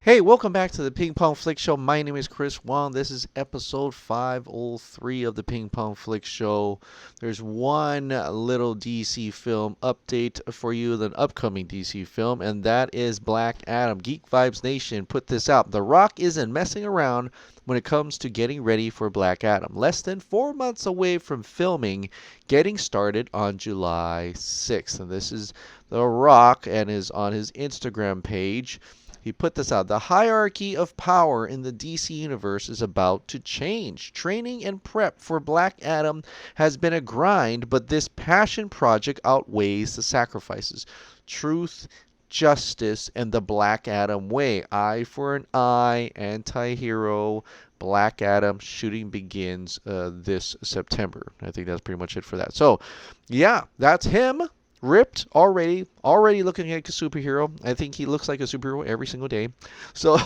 Hey, welcome back to the Ping Pong Flix Show. My name is Chris Wong. This is episode 503 of the Ping Pong Flix Show. There's one little DC film update for you, an upcoming DC film, and that is Black Adam. Geek Vibes Nation put this out. The Rock isn't messing around when it comes to getting ready for Black Adam. Less than 4 months away from filming, getting started on July 6th. And this is The Rock and is on his Instagram page. He put this out. The hierarchy of power in the DC universe is about to change. Training and prep for Black Adam has been a grind, but this passion project outweighs the sacrifices. Truth, justice, and the Black Adam way. Eye for an eye, anti-hero. Black Adam shooting begins this September. I think that's pretty much it for that. So, yeah, that's him. Ripped already looking like a superhero. I think he looks like a superhero every single day. So,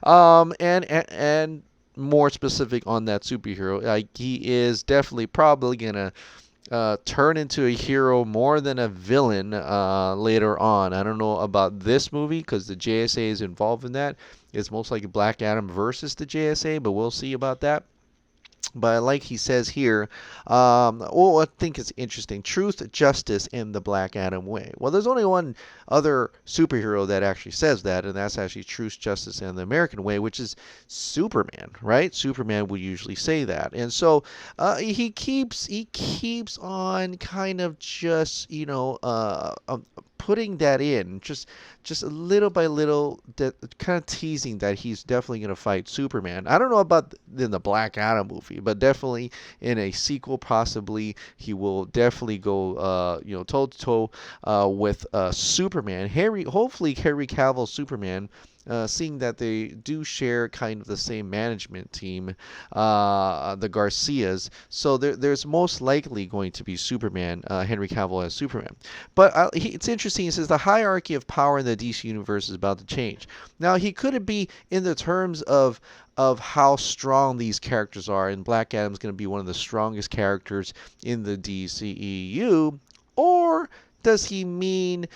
and more specific on that superhero, like he is definitely probably gonna turn into a hero more than a villain later on. I don't know about this movie because the JSA is involved in that. It's most likely Black Adam versus the JSA, but we'll see about that. But like he says here, I think it's interesting. Truth, justice, and the Black Adam way. Well, there's only one other superhero that actually says that, and that's actually truth, justice, and the American way, which is Superman, right? Superman would usually say that, and so he keeps on kind of just putting that in just little by little, that kind of teasing that he's definitely going to fight Superman. I don't know about in the Black Adam movie, but definitely in a sequel, possibly he will definitely go toe to toe with Superman. Hopefully Henry Cavill Superman. Seeing that they do share kind of the same management team, the Garcias, so there's most likely going to be Superman, Henry Cavill as Superman. But it's interesting. He says the hierarchy of power in the DC universe is about to change. Now, he could be in the terms of how strong these characters are, and Black Adam's going to be one of the strongest characters in the DCEU, or does he mean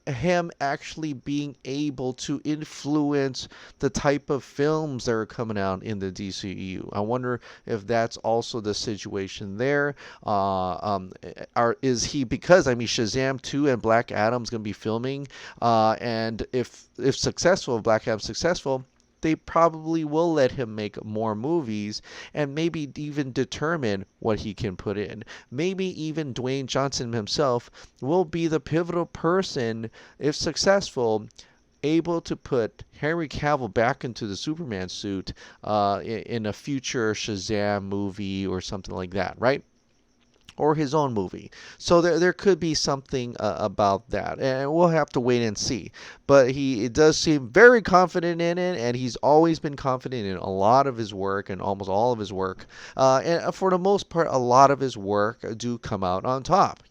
him actually being able to influence the type of films that are coming out in the DCEU? I wonder if that's also the situation there. Is he, because I mean Shazam 2 and Black Adam's going to be filming, and if successful, if Black Adam's successful, they probably will let him make more movies and maybe even determine what he can put in. Maybe even Dwayne Johnson himself will be the pivotal person, if successful, able to put Henry Cavill back into the Superman suit in a future Shazam movie or something like that, right? Or his own movie. So there could be something about that, and we'll have to wait and see. But it does seem very confident in it, and he's always been confident in a lot of his work and almost all of his work. And for the most part, a lot of his work do come out on top.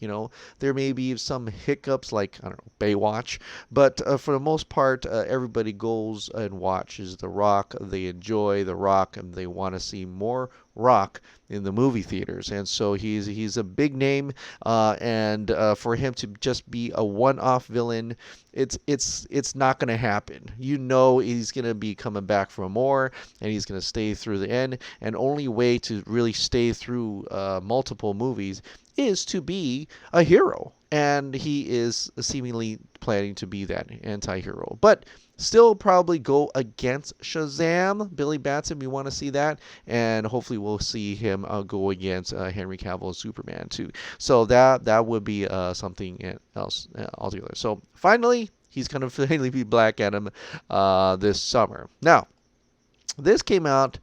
There may be some hiccups like, I don't know, Baywatch, but for the most part, everybody goes and watches The Rock. They enjoy The Rock, and they want to see more Rock in the movie theaters, and so he's a big name, and for him to just be a one-off villain, it's not going to happen. He's going to be coming back for more, and he's going to stay through the end, and only way to really stay through multiple movies is to be a hero, and he is seemingly planning to be that anti-hero, but still probably go against Shazam. Billy Batson, we want to see that, and hopefully we'll see him go against Henry Cavill as Superman too. So that would be something else altogether. So finally, he's going to finally be Black Adam this summer. Now, this came out,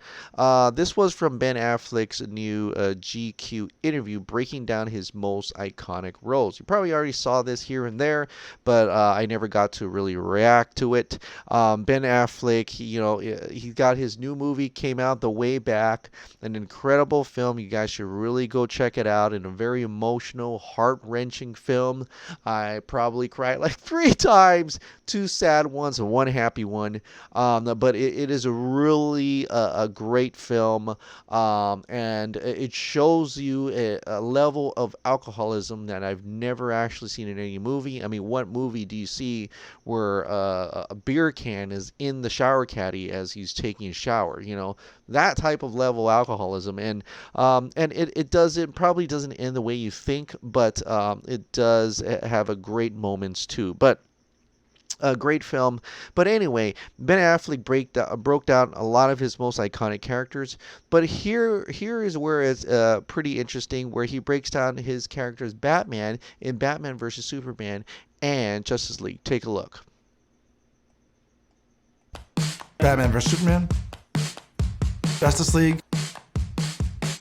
this was from Ben Affleck's new GQ interview breaking down his most iconic roles. You probably already saw this here and there, but I never got to really react to it. Ben Affleck, he got his new movie, came out the way back, an incredible film. You guys should really go check it out, and a very emotional, heart-wrenching film. I probably cried like 3 times, 2 sad ones and 1 happy one, but it is a really truly a great film, and it shows you a level of alcoholism that I've never actually seen in any movie. I mean, what movie do you see where a beer can is in the shower caddy as he's taking a shower? You know, that type of level of alcoholism, and it probably doesn't end the way you think, but it does have a great moments too. But a great film. But anyway, Ben Affleck broke down a lot of his most iconic characters. But here is where it's pretty interesting, where he breaks down his characters Batman in Batman versus Superman and Justice League. Take a look. Batman vs. Superman, Justice League.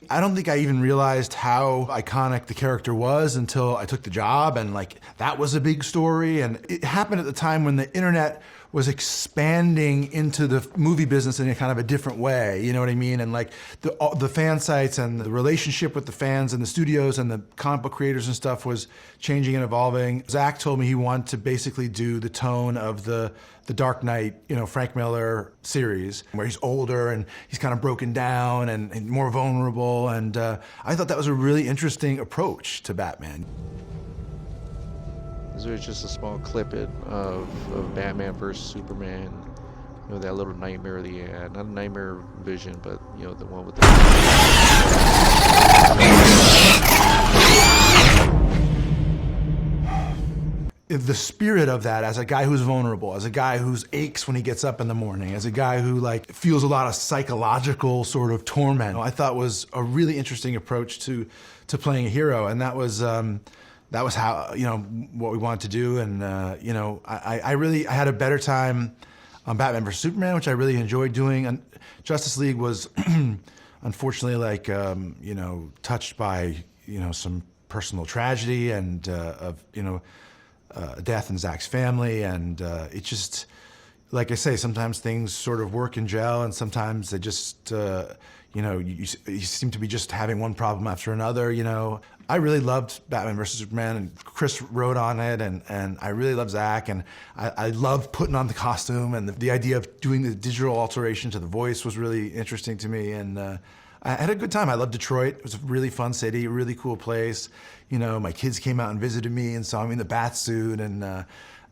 I don't think I even realized how iconic the character was until I took the job, and like that was a big story. And it happened at the time when the internet was expanding into the movie business in a kind of a different way, you know what I mean? And like the fan sites and the relationship with the fans and the studios and the comic book creators and stuff was changing and evolving. Zack told me he wanted to basically do the tone of the Dark Knight, you know, Frank Miller series, where he's older and he's kind of broken down and more vulnerable. And I thought that was a really interesting approach to Batman. This was just a small clip of Batman versus Superman. You know, that little nightmare that he had. Not a nightmare vision, but, you know, the one with the... The spirit of that, as a guy who's vulnerable, as a guy who's aches when he gets up in the morning, as a guy who like feels a lot of psychological sort of torment, I thought was a really interesting approach to playing a hero. And that was how, you know, what we wanted to do. And, you know, I had a better time on Batman vs. Superman, which I really enjoyed doing. And Justice League was unfortunately like, you know, touched by, you know, some personal tragedy and death in Zack's family. And it just, like I say, sometimes things sort of work and gel, and sometimes they just, you know, you seem to be just having one problem after another, you know. I really loved Batman vs. Superman, and Chris wrote on it, and I really love Zack, and I love putting on the costume, and the idea of doing the digital alteration to the voice was really interesting to me, and I had a good time. I love Detroit. It was a really fun city, a really cool place. You know, my kids came out and visited me and saw me in the bat suit, and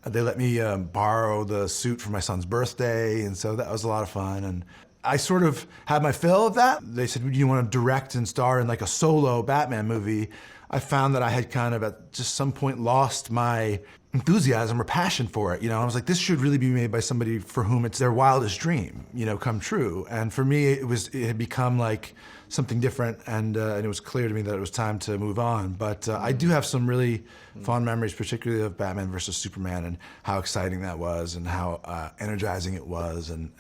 they let me borrow the suit for my son's birthday, and so that was a lot of fun. And I sort of had my fill of that. They said, "Do you want to direct and star in like a solo Batman movie?" I found that I had kind of at just some point lost my enthusiasm or passion for it. You know, I was like, this should really be made by somebody for whom it's their wildest dream, you know, come true. And for me, it had become like something different, and it was clear to me that it was time to move on. But I do have some really fond memories, particularly of Batman versus Superman, and how exciting that was, and how energizing it was, and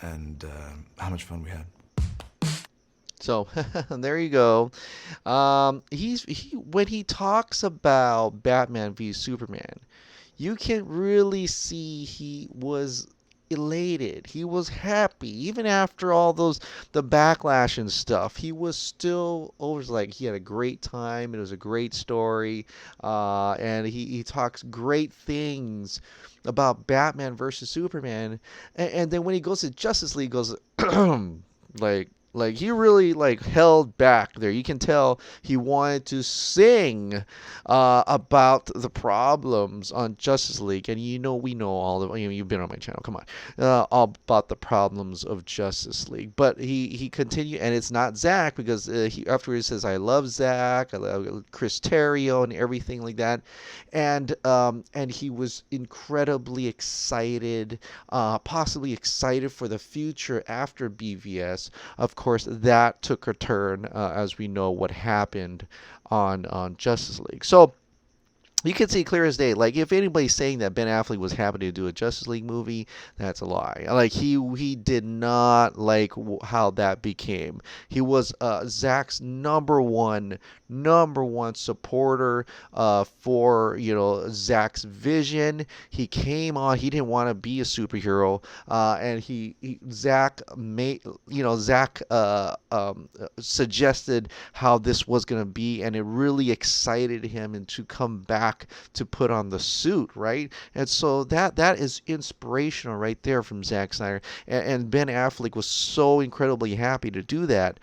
how much fun we had. So there you go. When he talks about Batman v Superman, you can really see he was elated. He was happy, even after all the backlash and stuff. He was still always like he had a great time. It was a great story, and he talks great things about Batman versus Superman. And then when he goes to Justice League, goes like he really like held back there. You can tell he wanted to sing about the problems on Justice League, and you know we know all the, you know, you've been on my channel, come on, all about the problems of Justice League. But he continued, and it's not Zack, because he afterwards says, "I love Zack, I love Chris Terrio," and everything like that, and he was incredibly excited, possibly excited for the future after BVS. Of course, that took a turn, as we know what happened on Justice League. So you can see clear as day, like if anybody's saying that Ben Affleck was happy to do a Justice League movie, that's a lie. Like he did not like how that became. He was Zack's number one supporter for, you know, Zack's vision. He came on. He didn't want to be a superhero, and Zack suggested how this was going to be, and it really excited him and to come back back to put on the suit, right? And so that is inspirational right there from Zack Snyder. And Ben Affleck was so incredibly happy to do that,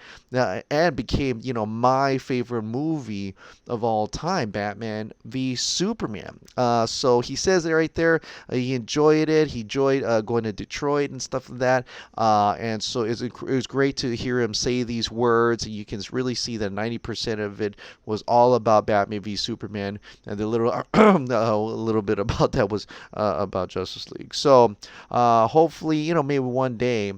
and became, my favorite movie of all time, Batman v Superman. So he says it right there. He enjoyed it. He enjoyed going to Detroit and stuff like that. And so it was great to hear him say these words. You can really see that 90% of it was all about Batman v Superman, and the little a little bit about that was about Justice League. So hopefully, maybe one day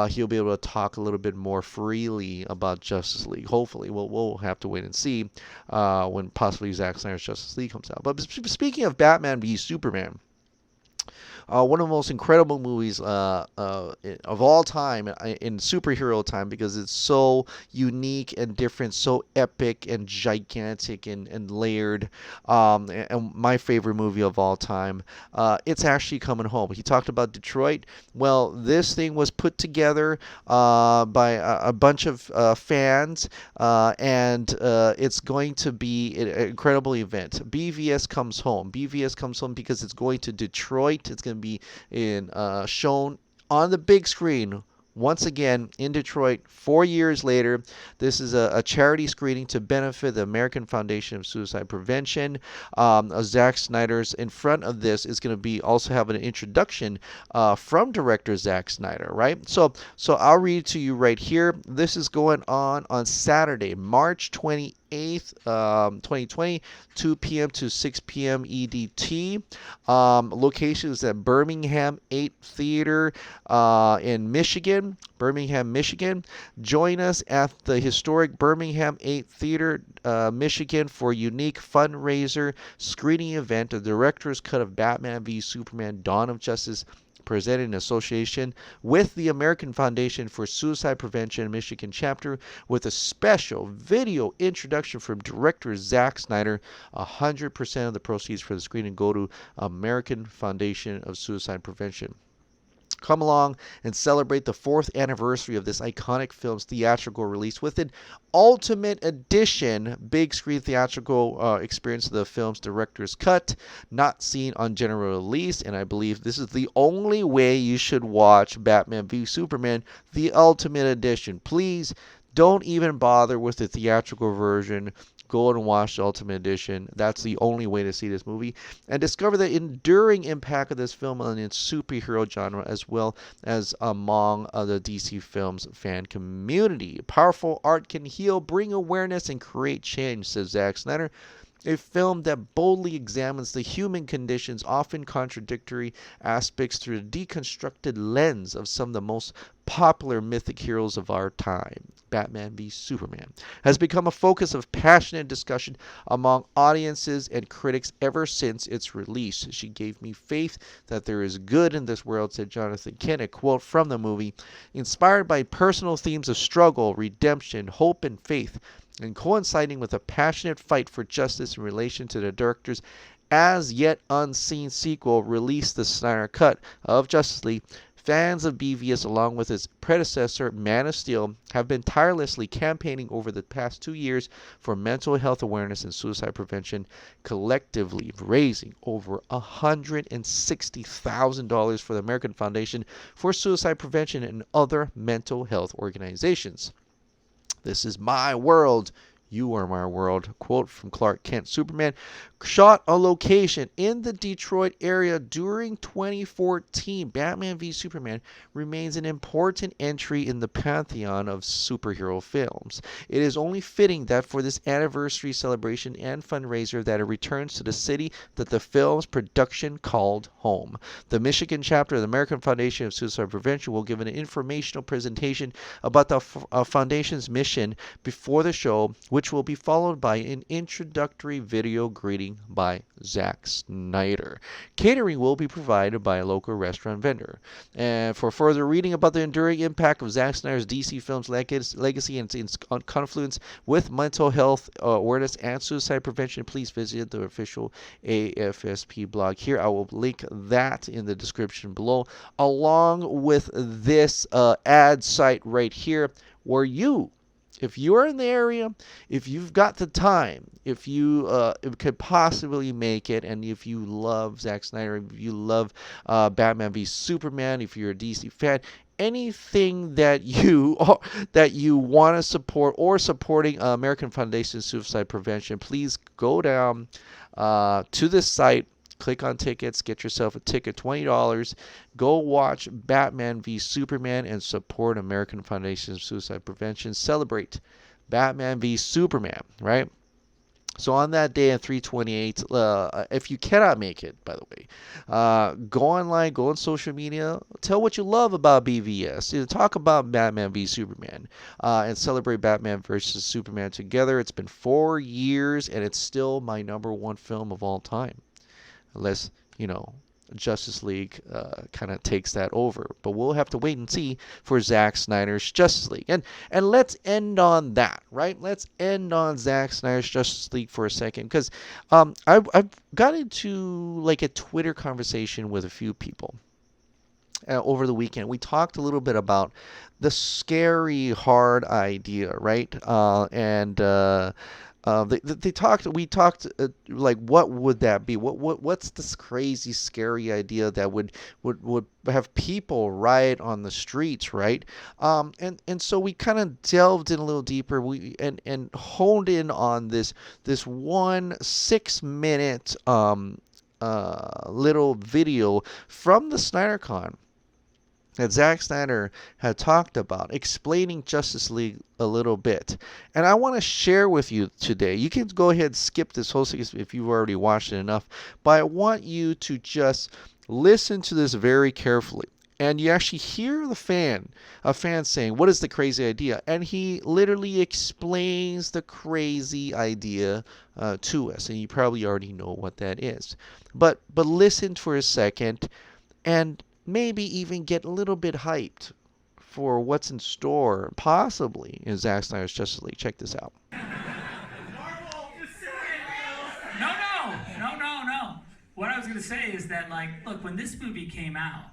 he'll be able to talk a little bit more freely about Justice League. Hopefully, we'll have to wait and see when possibly Zack Snyder's Justice League comes out. But speaking of Batman v Superman, one of the most incredible movies of all time in superhero time, because it's so unique and different, so epic and gigantic and layered. And my favorite movie of all time. It's actually coming home. He talked about Detroit. Well, this thing was put together by a bunch of fans, and it's going to be an incredible event. BVS comes home. BVS comes home because it's going to Detroit. It's going to be shown on the big screen once again in Detroit 4 years later. This is a charity screening to benefit the American Foundation of Suicide Prevention. Zack Snyder's in front of this is going to be also have an introduction from director Zack Snyder, right? So I'll read it to you right here. This is going on Saturday, March 28th, 2020, 2 p.m. to 6 p.m. EDT. Location is at Birmingham 8 Theater in Michigan. Birmingham, Michigan. Join us at the historic Birmingham 8 Theater, Michigan, for a unique fundraiser screening event, the director's cut of Batman v Superman: Dawn of Justice, presented in association with the American Foundation for Suicide Prevention Michigan chapter, with a special video introduction from director Zack Snyder. 100% of the proceeds for the screening go to American Foundation of Suicide Prevention. Come along and celebrate the 4th anniversary of this iconic film's theatrical release with an Ultimate Edition big screen theatrical experience of the film's director's cut, not seen on general release. And I believe this is the only way you should watch Batman v Superman, the Ultimate Edition. Please don't even bother with the theatrical version. Go and watch the Ultimate Edition. That's the only way to see this movie and discover the enduring impact of this film on the superhero genre, as well as among the DC Films fan community. Powerful art can heal, bring awareness, and create change, says Zack Snyder. A film that boldly examines the human condition's often contradictory aspects through the deconstructed lens of some of the most popular mythic heroes of our time. Batman v Superman has become a focus of passionate discussion among audiences and critics ever since its release. She gave me faith that there is good in this world, said Jonathan Kent, a quote from the movie. Inspired by personal themes of struggle, redemption, hope, and faith, and coinciding with a passionate fight for justice in relation to the director's as yet unseen sequel, released the Snyder Cut of Justice League, fans of BVS, along with its predecessor, Man of Steel, have been tirelessly campaigning over the past 2 years for mental health awareness and suicide prevention, collectively raising over $160,000 for the American Foundation for Suicide Prevention and other mental health organizations. This is my world. You are my world. Quote from Clark Kent. Superman shot on location in the Detroit area during 2014. Batman v Superman remains an important entry in the pantheon of superhero films. It is only fitting that for this anniversary celebration and fundraiser that it returns to the city that the film's production called home. The Michigan chapter of the American Foundation of Suicide Prevention will give an informational presentation about the foundation's mission before the show, which will be followed by an introductory video greeting by Zack Snyder. Catering will be provided by a local restaurant vendor. And for further reading about the enduring impact of Zack Snyder's DC Films legacy and its confluence with mental health awareness and suicide prevention, please visit the official AFSP blog here. I will link that in the description below, along with this ad site right here, where you If you're in the area, if you've got the time, if you could possibly make it, and if you love Zack Snyder, if you love Batman v Superman, if you're a DC fan, anything that you that you want to support or supporting American Foundation Suicide Prevention, please go down to this site. Click on tickets, get yourself a ticket, $20. Go watch Batman v Superman and support American Foundation of Suicide Prevention. Celebrate Batman v Superman, right? So on that day at 3/28, if you cannot make it, by the way, go online, go on social media, tell what you love about BVS. Talk about Batman v Superman, and celebrate Batman versus Superman together. It's been 4 years, and it's still my #1 film of all time. Unless, Justice League kind of takes that over. But we'll have to wait and see for Zack Snyder's Justice League. And let's end on that, right? Let's end on Zack Snyder's Justice League for a second. Because I've got into like a Twitter conversation with a few people over the weekend. We talked a little bit about the scary, hard idea, right? We talked like, what would that be? What's this crazy, scary idea that would have people riot on the streets, right? And so we kind of delved in a little deeper. And honed in on this one 6-minute little video from the Snyder Con that Zack Snyder had talked about, explaining Justice League a little bit. And I want to share with you today. You can go ahead and skip this whole series if you've already watched it enough, but I want you to just listen to this very carefully. And you actually hear a fan saying, what is the crazy idea? And he literally explains the crazy idea to us. And you probably already know what that is. But listen for a second and maybe even get a little bit hyped for what's in store, possibly, in Zack Snyder's Justice League. Check this out. No. What I was going to say is that, look, when this movie came out,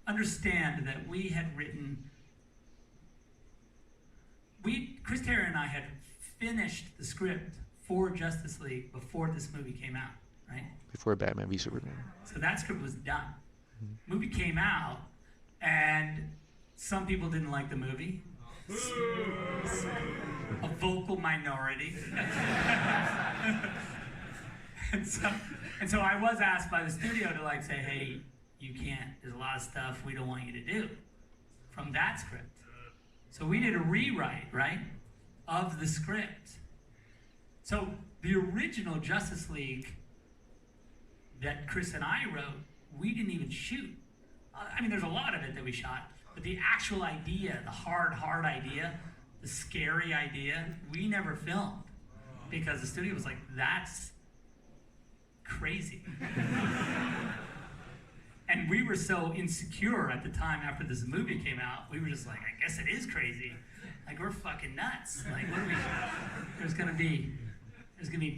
understand that we had written... Chris Terry and I had finished the script for Justice League before this movie came out, right? Before Batman v Superman. So that script was done. Movie came out, and some people didn't like the movie. A vocal minority. and so I was asked by the studio to say, hey, you can't. There's a lot of stuff we don't want you to do from that script. So we did a rewrite, right, of the script. So the original Justice League that Chris and I wrote, we didn't even shoot. There's a lot of it that we shot, but the actual idea, the hard idea, the scary idea, we never filmed because the studio was like, that's crazy. And we were so insecure at the time after this movie came out, we were just like, I guess it is crazy. We're fucking nuts. What are we? There's gonna be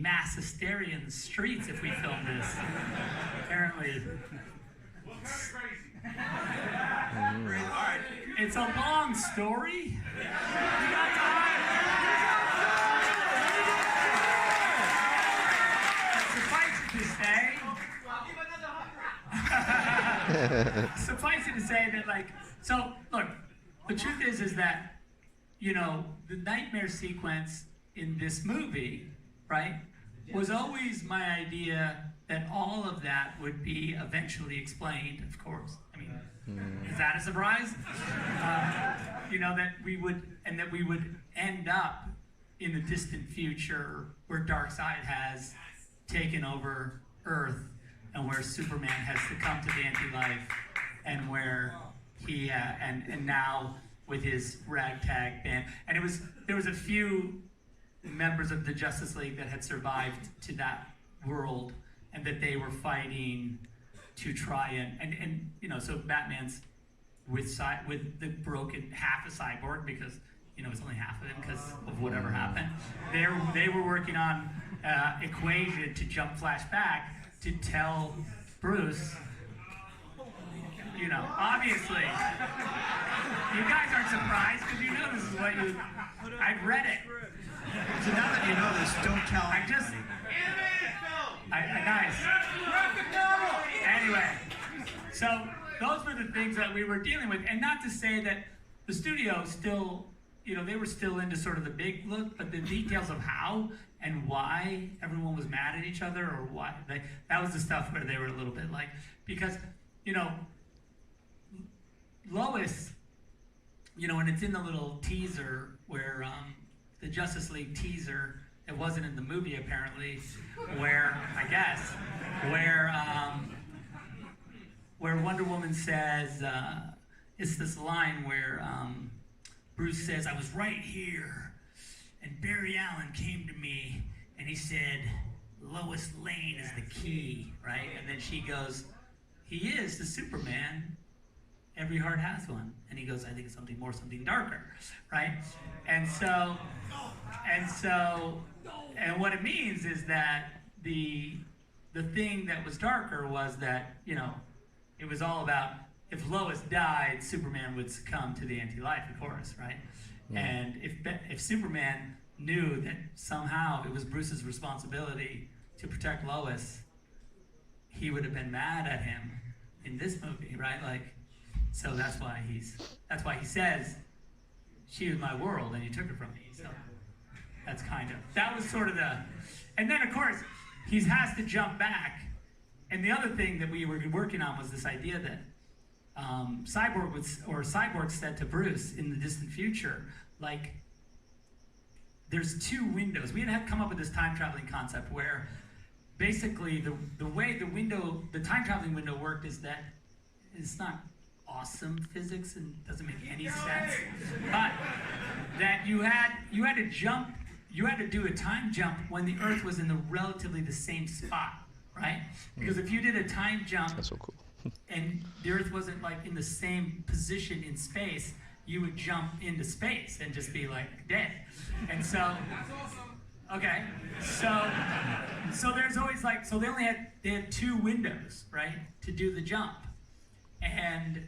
mass hysteria in the streets if we film this. Apparently. It's Mm-hmm. It's a long story. Suffice it to say that, so look, the truth is that, the nightmare sequence in this movie, right, was always my idea that all of that would be eventually explained, of course. Is that a surprise? That we would end up in the distant future where Darkseid has taken over Earth and where Superman has succumbed to the anti-life and where he, and now with his ragtag band. And there was a few members of the Justice League that had survived to that world and that they were fighting to try and so Batman's with the broken half a cyborg because it's only half of him because of whatever happened. They were working on equation to jump flashback to tell Bruce, obviously, you guys aren't surprised because this is what you. I've read it. So now that you know this, don't tell I just. Nice. Anyway, so those were the things that we were dealing with, and not to say that the studio still, they were still into sort of the big look, but the details of how and why everyone was mad at each other, or why that was the stuff where they were a little bit like, because Lois, and it's in the little teaser where the Justice League teaser. It wasn't in the movie apparently, where Wonder Woman says, it's this line where Bruce says, "I was right here, and Barry Allen came to me, and he said, Lois Lane is the key," right? And then she goes, "He is the Superman. Every heart has one." And he goes, "I think it's something more, something darker," right? And what it means is that the thing that was darker was that, it was all about, if Lois died, Superman would succumb to the anti-life, of course, right? Yeah. And if Superman knew that somehow it was Bruce's responsibility to protect Lois, he would have been mad at him in this movie, right? So that's why he says, "She was my world, and you took her from me." So that was sort of and then of course he has to jump back. And the other thing that we were working on was this idea that Cyborg said to Bruce in the distant future, there's two windows. We had come up with this time traveling concept where basically the way the time traveling window worked is that it's not awesome physics and doesn't make any sense, but that you had to jump. You had to do a time jump when the Earth was in relatively the same spot, right? Because if you did a time jump, that's so cool, and the Earth wasn't in the same position in space, you would jump into space and just be dead. And so, okay, so there's always so they had two windows, right, to do the jump, and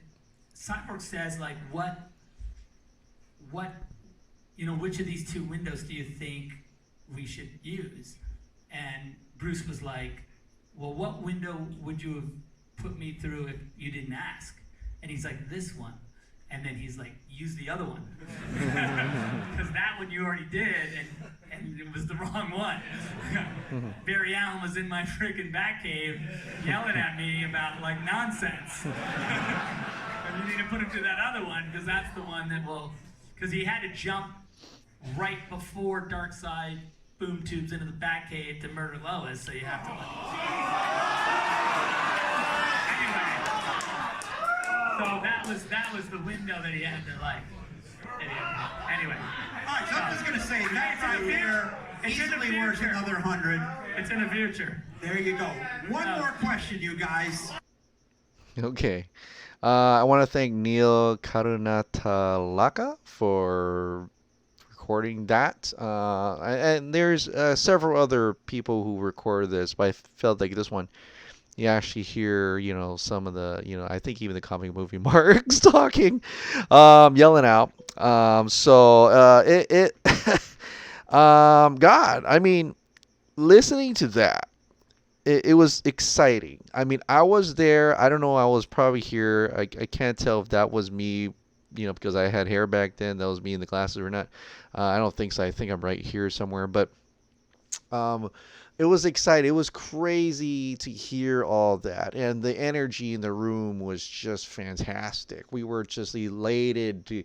Cyborg says what which of these two windows do you think we should use? And Bruce was like, "Well, what window would you have put me through if you didn't ask?" And he's like, "This one." And then he's like, "Use the other one." Because that one you already did, and it was the wrong one. Barry Allen was in my freaking Batcave yelling at me about nonsense. And you need to put him through that other one, because that's the one that because he had to jump right before Darkseid boom tubes into the Batcave to murder Lois, so you have to anyway. So that was the window that he had to anyway. All right, so I'm just gonna say that right there easily worth another 100. It's in the future. There you go. One more question, you guys. Okay. I want to thank Neil Karunatalaka for recording that. And there's several other people who recorded this, but I felt like this one, you actually hear, some of the, I think even the comic movie marks talking, yelling out. God, I mean, listening to that, it was exciting. I mean, I was there. I don't know. I was probably here. I can't tell if that was me, because I had hair back then. That was me in the glasses or not. I don't think so. I think I'm right here somewhere. But it was exciting. It was crazy to hear all that. And the energy in the room was just fantastic. We were just elated to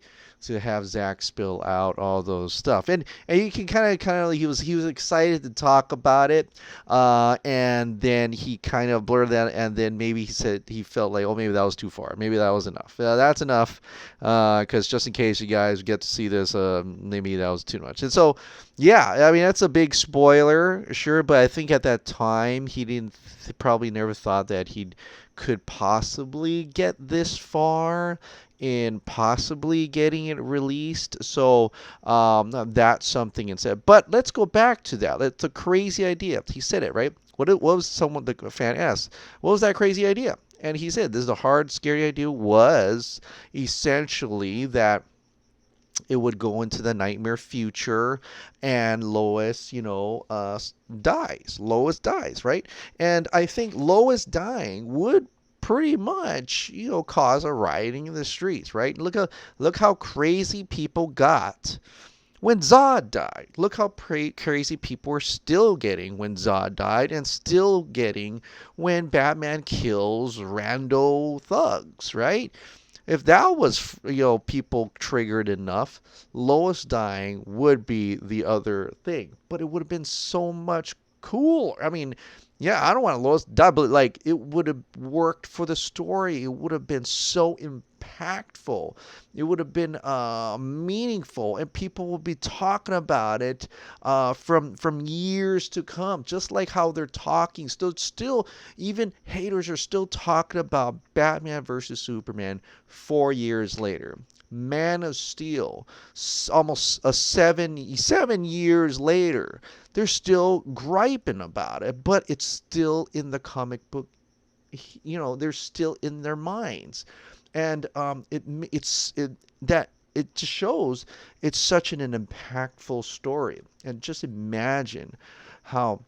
have Zack spill out all those stuff. And you can kind of he was excited to talk about it. And then he kind of blurred that, and then maybe he said he felt like, oh, maybe that was too far. Maybe that was enough. That's enough, because just in case you guys get to see this, maybe that was too much. And so, yeah, I mean, that's a big spoiler, sure, but I think at that time he probably never thought that he could possibly get this far in possibly getting it released. So that's something instead. But let's go back to that. It's a crazy idea. He said it, right? What was someone, the fan asked, what was that crazy idea? And he said, this is a hard, scary idea, was essentially that it would go into the nightmare future, and Lois, dies. Lois dies, right? And I think Lois dying would pretty much, cause a rioting in the streets, right? Look how crazy people got when Zod died. Look how crazy people were still getting when Zod died, and still getting when Batman kills rando thugs, right? If that was, people triggered enough, Lois dying would be the other thing. But it would have been so much cool. I mean, yeah, I don't want Lois to die, but like it would have worked for the story. It would have been so impactful. It would have been meaningful, and people will be talking about it from years to come. Just like how they're talking, still, even haters are still talking about Batman versus Superman 4 years later. Man of Steel, almost 7 years later, they're still griping about it, but it's still in the comic book. They're still in their minds, and it just shows it's such an impactful story. And just imagine how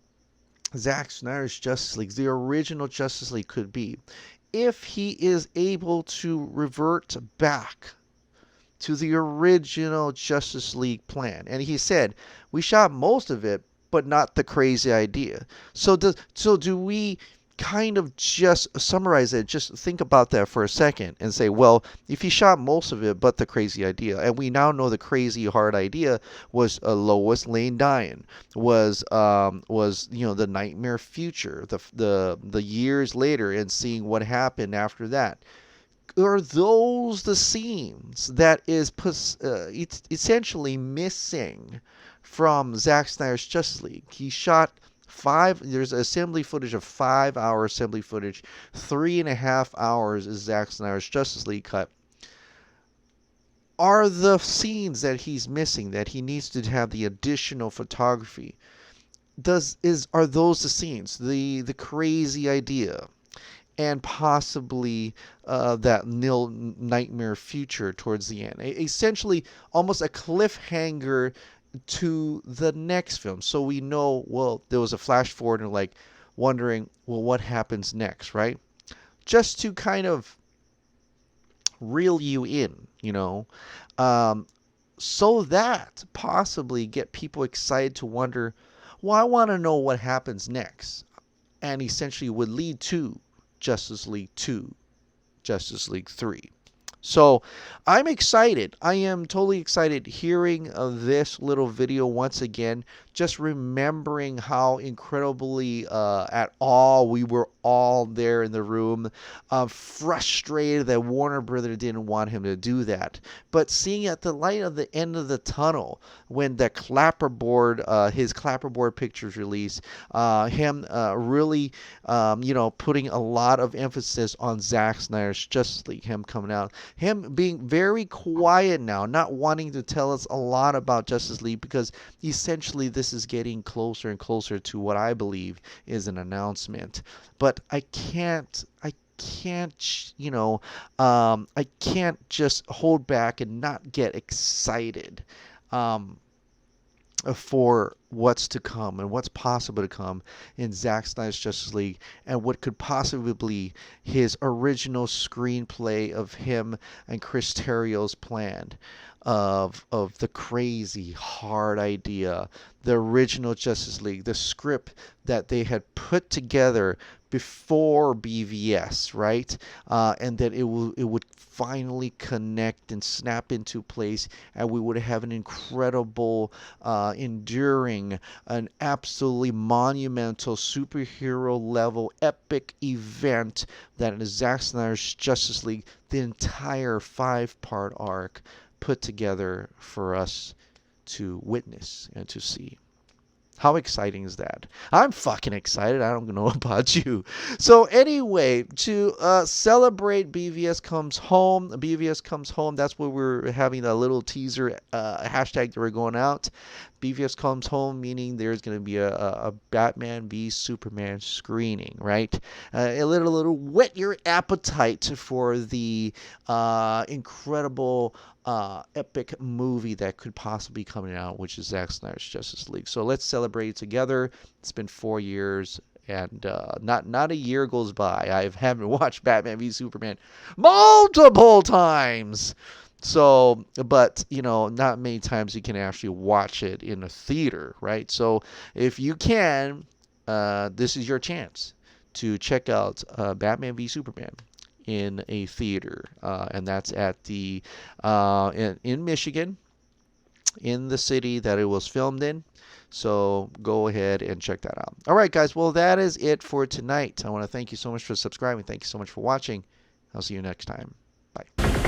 Zack Snyder's Justice League, the original Justice League, could be if he is able to revert back to the original Justice League plan. And he said, we shot most of it, but not the crazy idea. So do we kind of just summarize it? Just think about that for a second and say, well, if he shot most of it, but the crazy idea, and we now know the crazy hard idea was Lois Lane dying, was the nightmare future, the years later, and seeing what happened after that. Are those the scenes that is essentially missing from Zack Snyder's Justice League? He shot there's assembly footage of 5-hour assembly footage. 3.5 hours is Zack Snyder's Justice League cut. Are the scenes that he's missing, that he needs to have the additional photography, are those the scenes? The crazy idea, and possibly that nightmare future towards the end. Essentially, almost a cliffhanger to the next film. So we know, well, there was a flash forward and like wondering, well, what happens next, right? Just to kind of reel you in, so that possibly get people excited to wonder, well, I want to know what happens next. And essentially would lead to Justice League 2, Justice League 3. So I'm excited. I am totally excited hearing this little video once again, just remembering how incredibly we were all there in the room, frustrated that Warner Brothers didn't want him to do that. But seeing at the light of the end of the tunnel, when the his clapperboard pictures released, him really, putting a lot of emphasis on Zack Snyder's Justice League, him coming out, him being very quiet now, not wanting to tell us a lot about Justice League, because essentially this is getting closer and closer to what I believe is an announcement. But I can't just hold back and not get excited for what's to come and what's possible to come in Zack Snyder's Justice League, and what could possibly be his original screenplay of him and Chris Terrio's plan of the crazy hard idea, the original Justice League, the script that they had put together before BVS, right? And that it would finally connect and snap into place, and we would have an incredible, enduring, an absolutely monumental superhero level epic event that is Zack Snyder's Justice League, the entire 5-part arc put together for us to witness and to see. How exciting is that? I'm fucking excited. I don't know about you. So anyway, to celebrate BVS Comes Home, that's where we're having a little teaser hashtag that we're going out. BVS Comes Home, meaning there's going to be a Batman v Superman screening, right? A little whet your appetite for the incredible epic movie that could possibly be coming out, which is Zack Snyder's Justice League. So let's celebrate it together. It's been 4 years. And not a year goes by I haven't watched Batman v Superman multiple times. So, but not many times you can actually watch it in a theater, right? So, if you can, this is your chance to check out Batman v Superman in a theater, and that's at the in Michigan, in the city that it was filmed in. So go ahead and check that out. All right, guys. Well, that is it for tonight. I want to thank you so much for subscribing. Thank you so much for watching. I'll see you next time. Bye.